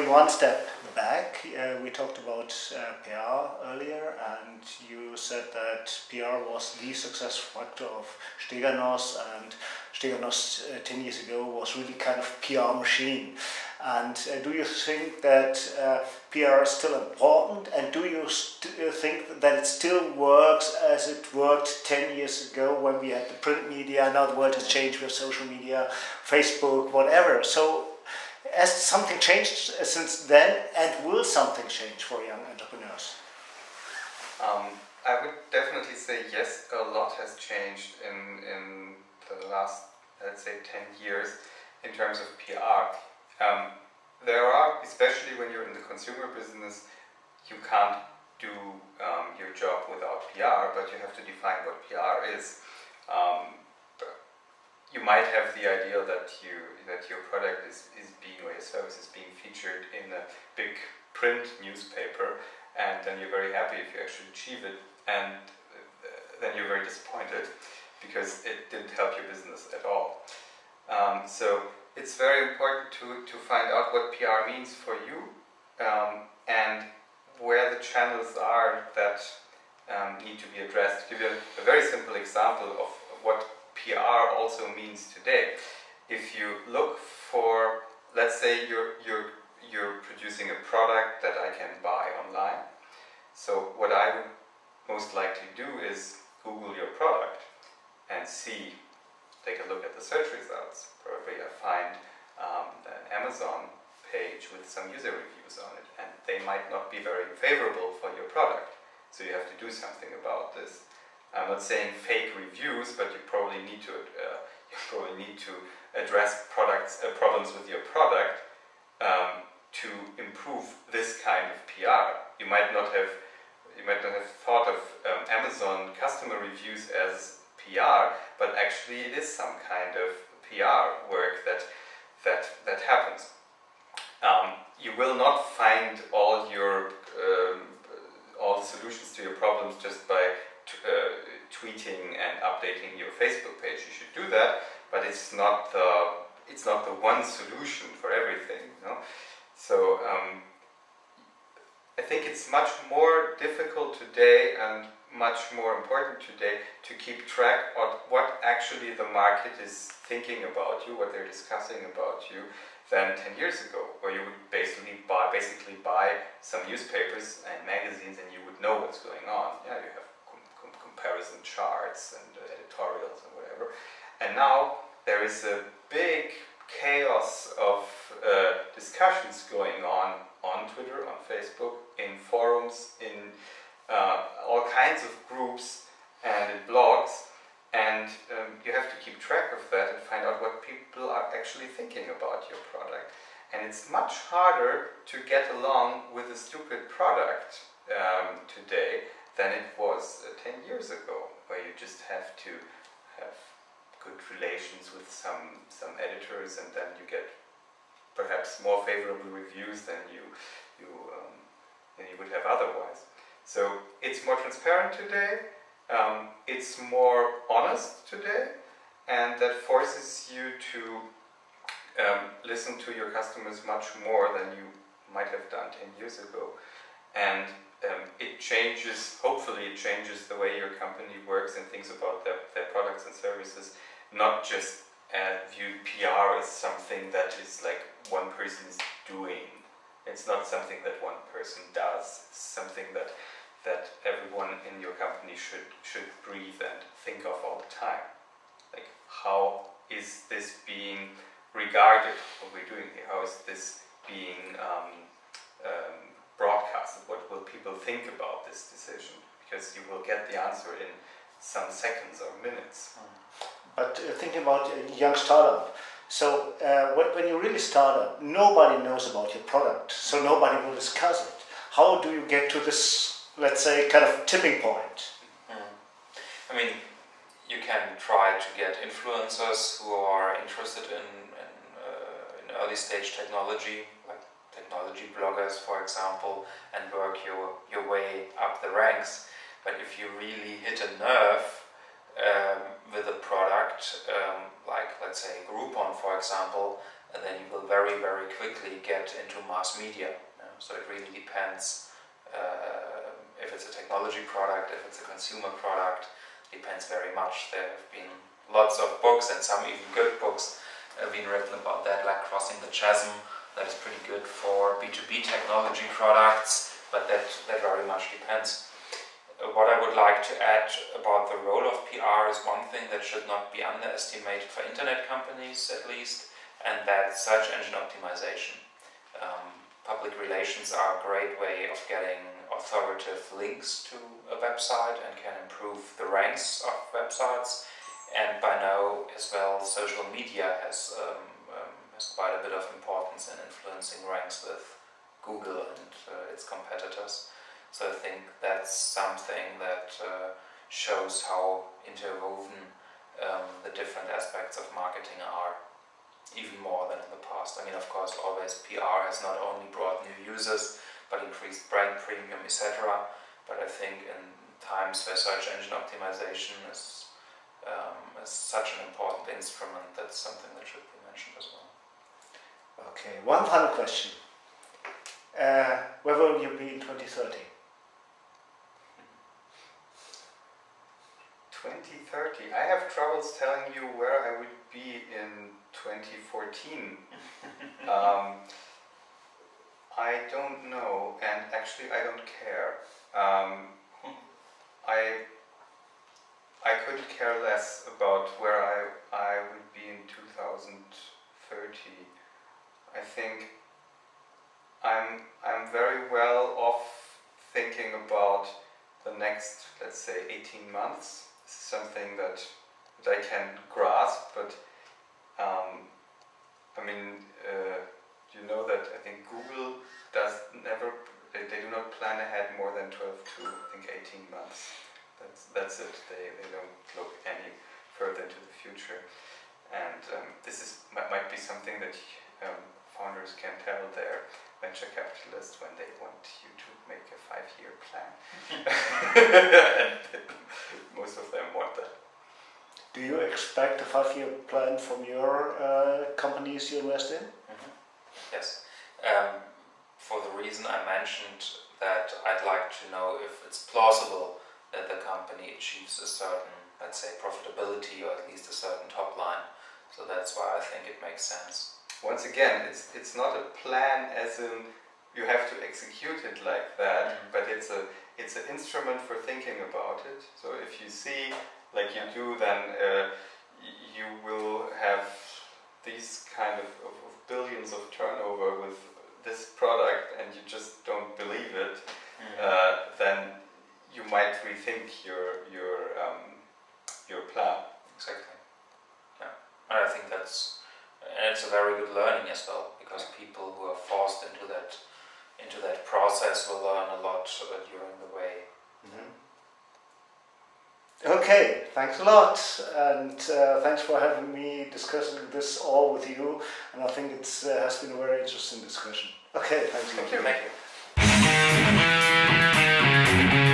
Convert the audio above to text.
going one step back, we talked about PR earlier, and you said that PR was the success factor of Steganos, and Steganos 10 years ago was really kind of PR machine. And do you think that PR is still important, and do you think that it still works as it worked 10 years ago when we had the print media? Now the world has changed with social media, Facebook, whatever. So has something changed since then, and will something change for young entrepreneurs? I would definitely say yes, a lot has changed in the last, let's say, 10 years in terms of PR. There are, especially when you're in the consumer business, you can't do your job without PR, but you have to define what PR is. You might have the idea that your product is being, or your service is being featured in a big print newspaper, and then you're very happy if you actually achieve it, and then you're very disappointed because it didn't help your business at all. So it's very important to find out what PR means for you, and where the channels are that need to be addressed. To give you a very simple example of what PR also means today. If you look for, let's say you're producing a product that I can buy online. So what I would most likely do is Google your product and take a look at the search results. Probably I find an Amazon page with some user reviews on it, and they might not be very favorable for your product. So you have to do something about this. I'm not saying fake reviews, but you probably need to address problems with your product to improve this kind of PR. You might not have thought of Amazon customer reviews as PR, but actually it is some kind of PR work that happens. You will not find all the solutions to your problems just by tweeting and updating your Facebook page. You should do that, but it's not the one solution for everything. You know? So I think it's much more difficult today and much more important today to keep track of what actually the market is thinking about you, what they're discussing about you, than 10 years ago, where you would basically buy some newspapers and magazines and you would know what's going on. Yeah, you have comparison charts and editorials and whatever. And now there is a big chaos of discussions going on Twitter, on Facebook, in forums, in all kinds of groups and in blogs, and you have to keep track of that and find out what people are actually thinking about your product. And it's much harder to get along with a stupid product today than it was 10 years ago, where you just have to have good relations with some editors, and then you get perhaps more favorable reviews than you would have otherwise. So it's more transparent today, it's more honest today, and that forces you to listen to your customers much more than you might have done 10 years ago. And it changes, hopefully it changes the way your company works and thinks about their products and services, not just view PR as something that is like one person is doing. It's not something that one person does. It's something that everyone in your company should breathe and think of all the time. Like, how is this being regarded, what we're doing here? How is this being broadcasted? What will people think about this decision? Because you will get the answer in some seconds or minutes. But thinking about a young startup, so when you really start up, nobody knows about your product, so nobody will discuss it. How do you get to this, let's say, kind of tipping point? I mean, you can try to get influencers who are interested in early stage technology, like technology bloggers, for example, and work your way up the ranks. But if you really hit a nerve with a product, like let's say Groupon, for example, and then you will very, very quickly get into mass media. So it really depends if it's a technology product, if it's a consumer product, depends very much. There have been lots of books, and some even good books have been written about that, like Crossing the Chasm. That is pretty good for B2B technology products, but that very much depends. What I would like to add about the role of PR is one thing that should not be underestimated for internet companies, at least, and that's search engine optimization. Public relations are a great way of getting authoritative links to a website and can improve the ranks of websites. And by now as well, social media has quite a bit of importance in influencing ranks with Google and its competitors. So I think that's something that shows how interwoven the different aspects of marketing are, even more than in the past. I mean, of course, always PR has not only brought new users, but increased brand premium, etc. But I think in times where search engine optimization is such an important instrument, that's something that should be mentioned as well. Okay, one final question. Where will you be in 2030? 2030. I have troubles telling you where I would be in 2014. I don't know, and actually I don't care. I couldn't care less about where I would be in 2030. I think I'm very well off thinking about the next, let's say, 18 months. This is something that I can grasp, but I mean, you know that I think Google they do not plan ahead more than 12 to I think 18 months. That's it. They don't look any further into the future, and this might be something that founders can tell their venture capitalists when they want you to make a 5-year plan. And most of them want that. Do you expect a 5-year plan from your companies you invest in? Mm-hmm. Yes. For the reason I mentioned, that I'd like to know if it's plausible that the company achieves a certain, let's say, profitability, or at least a certain top line. So that's why I think it makes sense. Once again, it's not a plan as in you have to execute it like that, but it's an instrument for thinking about it. So if you see, like you do, then you will have these kind of billions of turnover with this product, and you just don't believe it. Then you might rethink your plan. Exactly. Yeah, and I think it's a very good learning as well, because people who are forced into that process will learn a lot during the way. Okay, thanks a lot, and thanks for having me discussing this all with you, and I think it has been a very interesting discussion. Okay, thanks a lot. Thank you.